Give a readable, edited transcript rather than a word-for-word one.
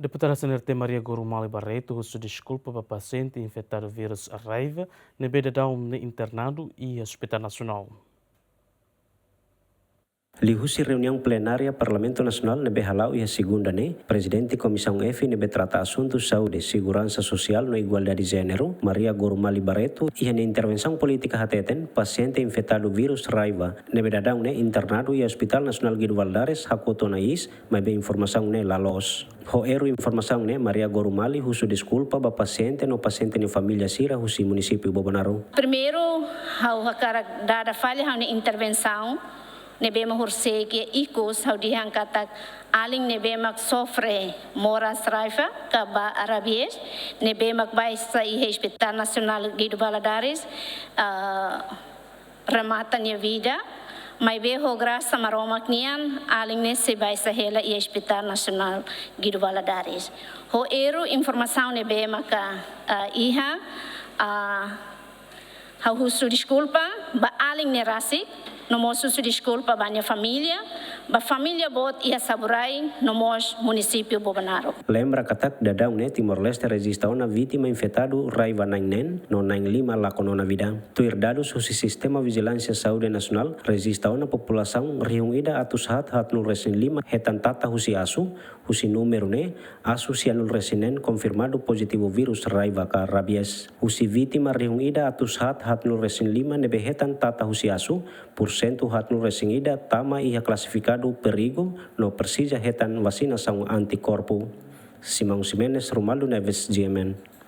Deputada Senerte Maria Gorumali Barreto se desculpa para paciente infectado vírus raiva na bedadão no internado e Hospital Nacional. Lihusi reunião plenária Parlamento Nacional nebe halau e a segunda Presidente Comissão F nebe trata assuntos saúde, segurança social no igualdade de gênero, Maria Gorumali Barreto, e a intervenção política hateten paciente infectado vírus raiva nebe dadang internado e Hospital Nacional Guido Valadares hakoto nais, mas be informação lalos. Hoero informação Maria Gorumali husu desculpa ba paciente no paciente ni família Sira husi município Bobonaro. Primeiro, hau hakara dada falha hau intervenção nebema hurse que ikos hau diangkatak aling nebemak sofre moras raiva kaba arabies nebemak baisa i Hospital Nacional Guido Valadares remata nia vida mai beho graça maromak nian aling nesse baisa hela i Hospital Nacional Guido Valadares ho eru informação nebemak iha hau husu desculpa ba aling nerasik no moço se desculpa a minha família, a família bot ia saburai no mos município Bobonaro. Lembra katak dadang Timor-Leste resista una vítima infectado raiva nainen no 95 lakonona vida. Tuir dados husi sistema vigilância saúde nacional resista una população riung ida atus hat nul resin 5 hetan tata husi asu husi número asu si anul resinen confirmado positivo vírus raiva ka rabies. Husi vítima riung ida atus hat nul resin 5 nebe hetan tata husi asu porcento hat nul resin ida tama ia klasifikado perigo no persija hetan vacinação anticorpo. Simão Ximenes, Romualdo Neves, GMN.